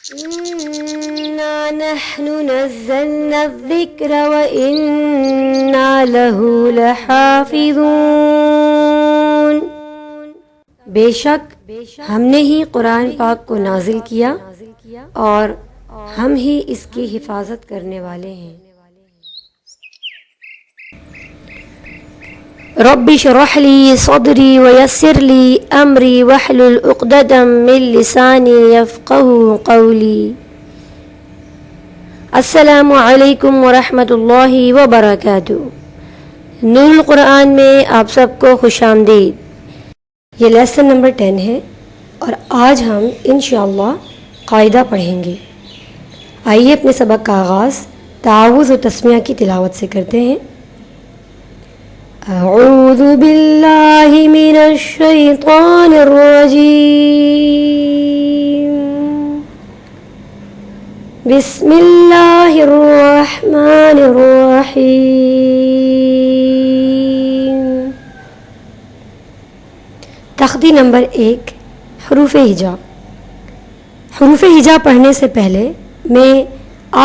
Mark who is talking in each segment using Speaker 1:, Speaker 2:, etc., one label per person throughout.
Speaker 1: إنا نحن نزلنا الذكر وإنا له لحافظون. بے شک ہم نے ہی قرآن پاک کو نازل کیا اور ہم ہی اس کی حفاظت کرنے والے ہیں. رب اشرح لي صدري ويسر لي أمري واحلل عقدة من لساني يفقهوا قولي. السلام علیکم ورحمۃ اللہ وبرکاتہ. نور القرآن میں آپ سب کو خوش آمدید. یہ لیسن نمبر 10 ہے اور آج ہم انشاءاللہ قاعدہ پڑھیں گے. آئیے اپنے سبق کا آغاز تعاوذ و تسمیہ کی تلاوت سے کرتے ہیں. اعوذ باللہ من الشیطان الرجیم. بسم اللہ الرحمن الرحیم. تختی نمبر 1 حروف ہجا. حروف ہجا پڑھنے سے پہلے میں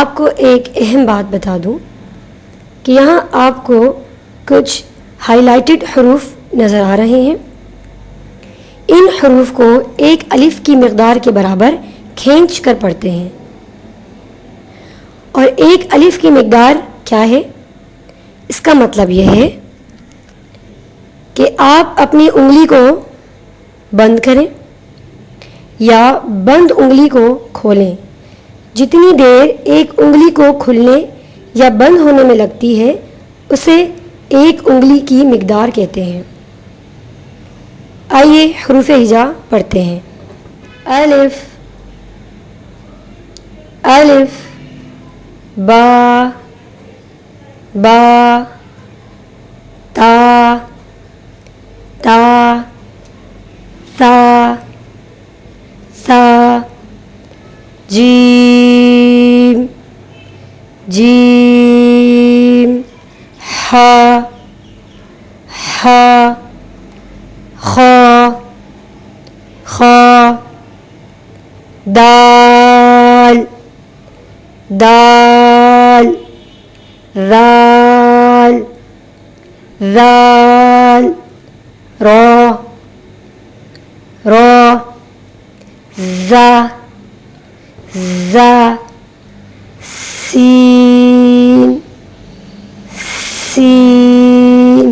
Speaker 1: آپ کو ایک اہم بات بتا دوں کہ یہاں آپ کو کچھ ہائی لائٹڈ حروف نظر آ رہے ہیں. ان حروف کو ایک الف کی مقدار کے برابر کھینچ کر پڑھتے ہیں. اور ایک الف کی مقدار کیا ہے؟ اس کا مطلب یہ ہے کہ آپ اپنی انگلی کو بند کریں یا بند انگلی کو کھولیں. جتنی دیر ایک انگلی کو کھلنے یا بند ہونے میں لگتی ہے اسے ایک انگلی کی مقدار کہتے ہیں. آئیے حروف ہجا پڑھتے ہیں. الف الف با با تا تا ثا ثا جیم جیم حا حا خا خا دال دال ذال ذال را را زا زا سین سین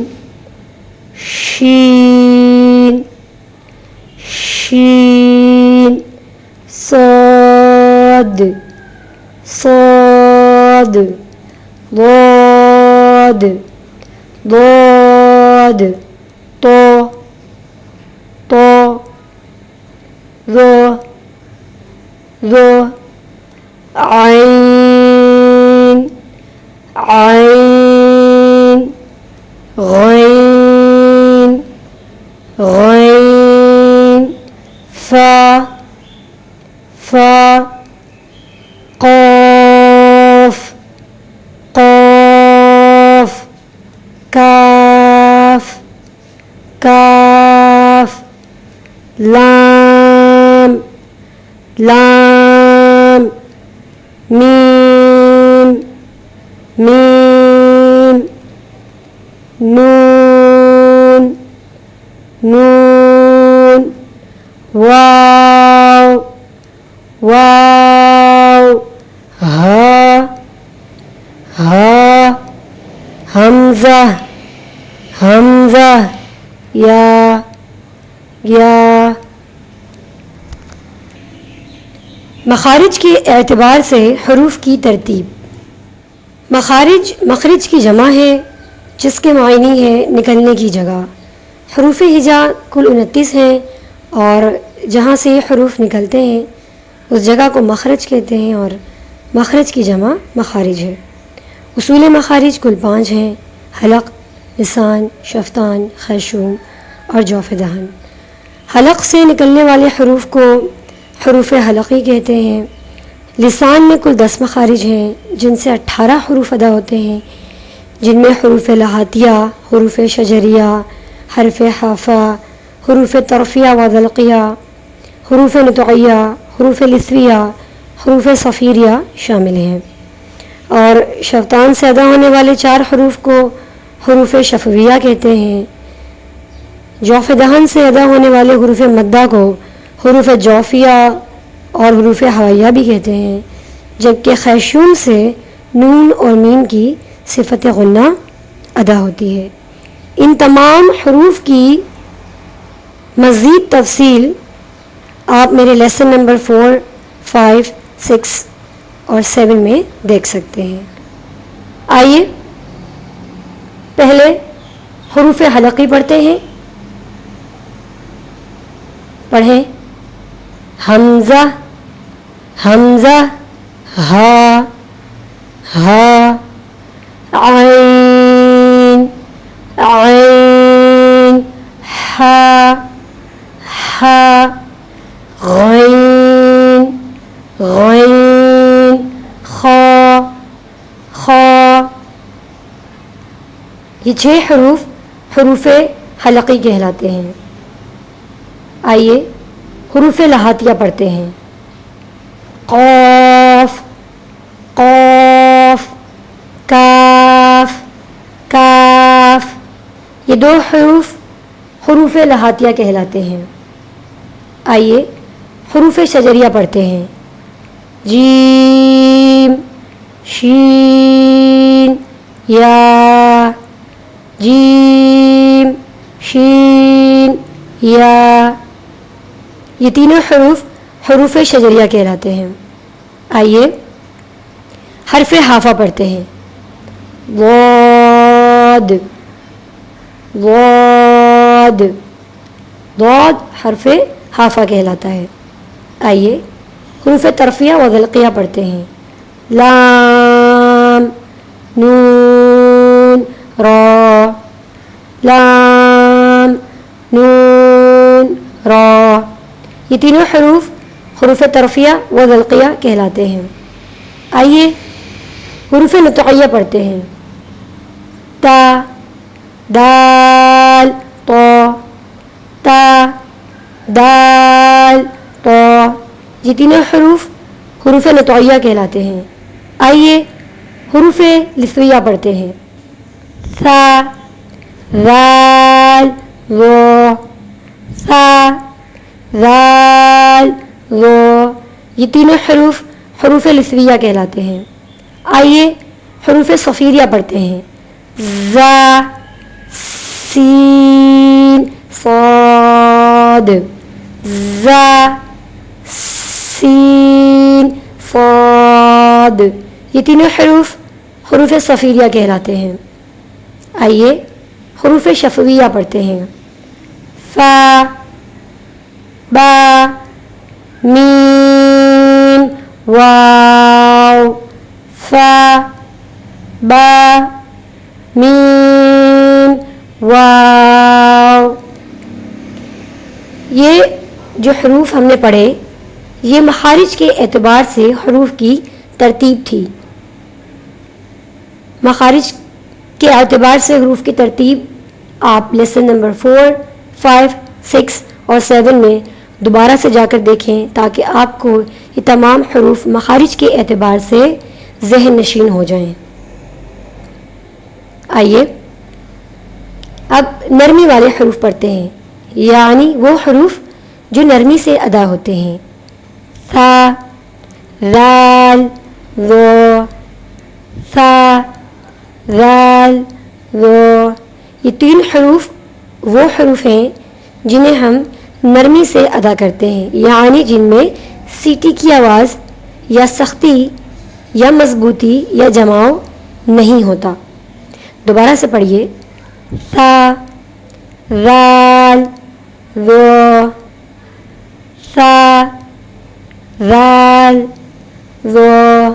Speaker 1: شین شین صاد صاد ضاد ضاد طا طا ظا ظا عین عین غین غین فا فا قاف قاف کاف کاف لام لام میم میم نون نون واو واو ہا ہا حمزہ حمزہ یا یا. مخارج کے اعتبار سے حروف کی ترتیب. مخارج مخرج کی جمع ہے جس کے معنی ہے نکلنے کی جگہ. حروف ہجا کل 29 ہیں اور جہاں سے حروف نکلتے ہیں اس جگہ کو مخرج کہتے ہیں اور مخرج کی جمع مخارج ہے. اصول مخارج کل 5 ہیں: حلق، لسان، شفتان، خرشوم اور جوف دہن. حلق سے نکلنے والے حروف کو حروف حلقی کہتے ہیں. لسان میں کل 10 مخارج ہیں جن سے 18 حروف ادا ہوتے ہیں، جن میں حروف لہاتیہ، حروف شجریہ، حرف حافہ، حروف طرفیہ و ذلقیہ، حروف نطعیہ، حروف لثویہ، حروف صفیریہ شامل ہیں، اور شفتان سے ادا ہونے والے 4 حروف کو حروف شفویہ کہتے ہیں۔ جوف دہن سے ادا ہونے والے حروف مدہ کو حروف جوفیہ اور حروف ہوائیہ بھی کہتے ہیں، جبکہ خیشوم سے نون اور میم کی صفت غنہ ادا ہوتی ہے۔ ان تمام حروف کی مزید تفصیل آپ میرے لیسن نمبر 4، 5، 6 اور 7 میں دیکھ سکتے ہیں۔ آئیے پہلے حروف حلقی پڑھتے ہیں۔ پڑھیں: حمزہ، حمزہ، ہا، ہا، عین، عین، ہا، ہا، غین، غین، خا، خا۔ یہ 6 حروف حروف حلقی کہلاتے ہیں۔ آئیے حروف لہاتیہ پڑھتے ہیں۔ قاف، قاف، کاف، کاف۔ یہ 2 حروف حروف لہاتیہ کہلاتے ہیں۔ آئیے حروف شجریہ پڑھتے ہیں۔ جیم، شین، یا، جیم، شین، یا۔ یہ تینوں حروف حروف شجریہ کہلاتے ہیں۔ آئیے حرف حافہ پڑھتے ہیں۔ ضاد، ضاد، ضاد حرف حافہ کہلاتا ہے۔ آئیے حروف طرفیہ و ذلقیہ پڑھتے ہیں۔ لام، نون، را، لام، نون، را۔ یہ تینوں حروف حروف طرفیہ و ذلقیہ کہلاتے ہیں۔ آئیے حروف نطقیہ پڑھتے ہیں۔ تا، دال، طا، تا، دال، طا۔ یہ تینوں حروف حروف نطقیہ کہلاتے ہیں۔ آئیے حروف لثویہ پڑھتے ہیں۔ ثا، ذال، ظا، ثا، ذال، ظا۔ یہ تینوں حروف حروف لثویہ کہلاتے ہیں۔ آئیے حروف صفیریہ پڑھتے ہیں۔ زا، سین، صاد، زا، سین، صاد۔ یہ تینوں حروف حروف صفیریہ کہلاتے ہیں۔ آئیے حروف شفویہ پڑھتے ہیں۔ فا، با، میم، واو، فا، با، میم، واو۔ یہ جو حروف ہم نے پڑھے یہ مخارج کے اعتبار سے حروف کی ترتیب تھی۔ مخارج کے اعتبار سے حروف کی ترتیب آپ لیسن نمبر 4، 5، 6 اور 7 میں دوبارہ سے جا کر دیکھیں تاکہ آپ کو یہ تمام حروف مخارج کے اعتبار سے ذہن نشین ہو جائیں۔ آئیے اب نرمی والے حروف پڑھتے ہیں، یعنی وہ حروف جو نرمی سے ادا ہوتے ہیں۔ ثا، ذال، ذا، ثا، ذال، ذا۔ یہ 3 حروف وہ حروف ہیں جنہیں ہم نرمی سے ادا کرتے ہیں، یعنی جن میں سیٹی کی آواز یا سختی یا مضبوطی یا جماؤ نہیں ہوتا۔ دوبارہ سے پڑھیے۔ ثا، ذال، ذا، ثا، ذال، ذا۔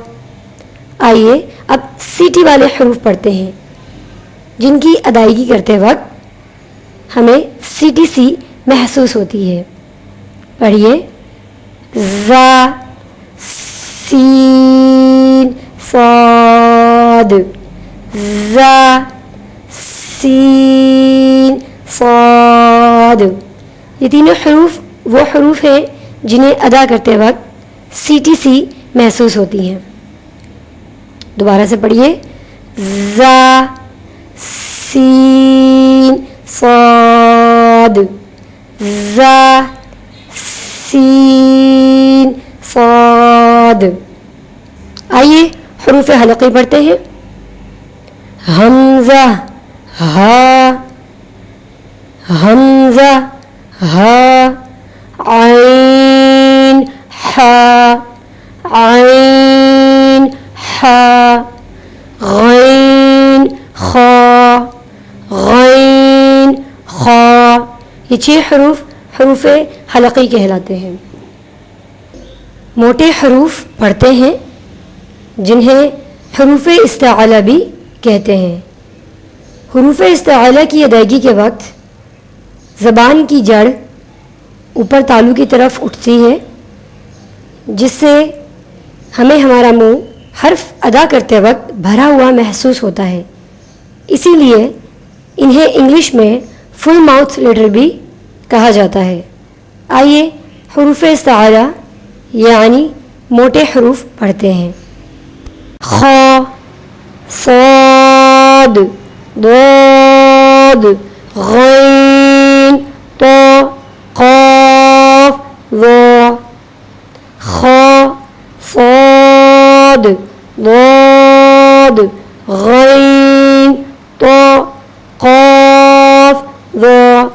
Speaker 1: آئیے اب سیٹی والے حروف پڑھتے ہیں جن کی ادائیگی کرتے وقت ہمیں سیٹی سی محسوس ہوتی ہے۔ پڑھیے۔ زا، سین، صاد، زا، سین، صاد۔ یہ تینوں حروف وہ حروف ہیں جنہیں ادا کرتے وقت سیٹی سی محسوس ہوتی ہیں. دوبارہ سے پڑھیے. زا سین صاد، زا سین صاد. آئیے حروف حلقی پڑھتے ہیں. حمزہ ہا، حمزہ ہا، عین ہا، عین ہا، غین خا، غین خا. یہ 6 حروف حلقی کہلاتے ہیں. موٹے حروف پڑھتے ہیں جنہیں حروف استعالہ بھی کہتے ہیں. حروف استعالہ کی ادائیگی کے وقت زبان کی جڑ اوپر تالو کی طرف اٹھتی ہے، جس سے ہمیں ہمارا منہ حرف ادا کرتے وقت بھرا ہوا محسوس ہوتا ہے. اسی لیے انہیں انگلش میں فل ماؤتھ لیٹر بھی کہا جاتا ہے. آئیے حروف استعالہ یعنی موٹے حروف پڑھتے ہیں. خا، صاد، ضاد، غین، طا، قاف، ظا. خا، صاد، ضاد، غین، طا، قاف، ظا.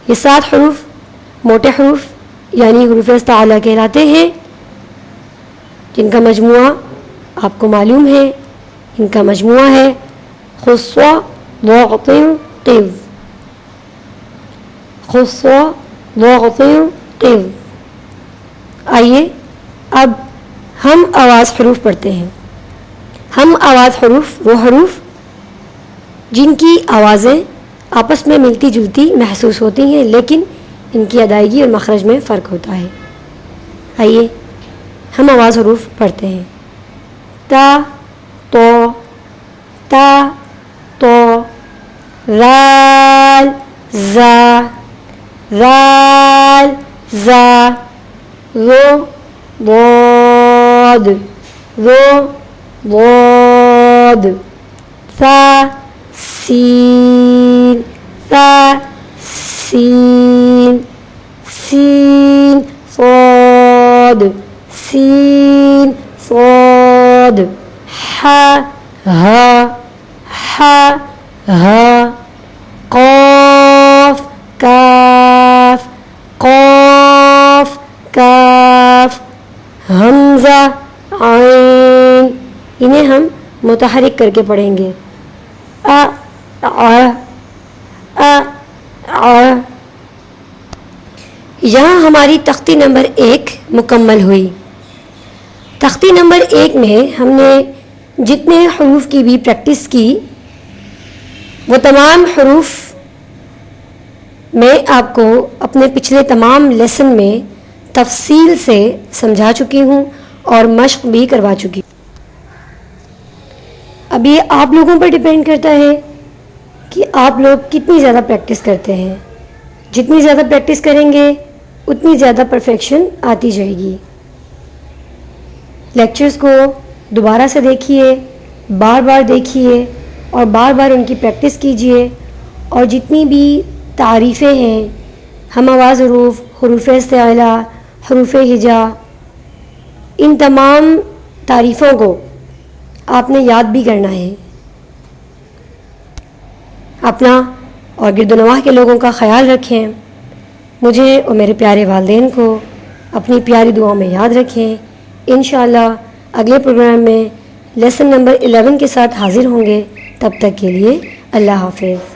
Speaker 1: یہ 7 حروف موٹے حروف یعنی حروف استعالہ کہلاتے ہیں، جن کا مجموعہ آپ کو معلوم ہے. ان کا مجموعہ ہے خصوہ ضغط قف، خصوہ ضغط قف. آئیے اب ہم آواز حروف پڑھتے ہیں. ہم آواز حروف وہ حروف جن کی آوازیں آپس میں ملتی جلتی محسوس ہوتی ہیں لیکن ان کی ادائیگی اور مخرج میں فرق ہوتا ہے. آئیے ہم آواز حروف پڑھتے ہیں. تا، تو، تا، تو، رال، زا، رال، زا، رو، ضاد، رو، ضاد. ثا، سین، ثا، سین، سین، صاد، سین، صاد. حا، ہا، حا، ہا. قاف، کاف، قاف، کاف. حمزہ، عین. انہیں ہم متحرک کر کے پڑھیں گے. ا، ا، ا، ا. یہاں ہماری تختی نمبر 1 مکمل ہوئی. تختی نمبر 1 میں ہم نے جتنے حروف کی بھی پریکٹس کی وہ تمام حروف میں آپ کو اپنے پچھلے تمام لیسن میں تفصیل سے سمجھا چکی ہوں اور مشق بھی کروا چکی ہوں. اب یہ آپ لوگوں پر ڈیپینڈ کرتا ہے کہ آپ لوگ کتنی زیادہ پریکٹس کرتے ہیں. جتنی زیادہ پریکٹس کریں گے اتنی زیادہ پرفیکشن آتی جائے گی. لیکچرز کو دوبارہ سے دیکھیے، بار بار دیکھیے اور بار بار ان کی پریکٹس کیجیے. اور جتنی بھی تعریفیں ہیں ہم آواز حروف، حروف استعالہ، حروف ہجا، ان تمام تعریفوں کو آپ نے یاد بھی کرنا ہے. اپنا اور گرد و نواح کے لوگوں کا خیال رکھیں. مجھے اور میرے پیارے والدین کو اپنی پیاری دعاؤں میں یاد رکھیں. انشاءاللہ اگلے پروگرام میں لیسن نمبر 11 کے ساتھ حاضر ہوں گے. تب تک کے لیے اللہ حافظ.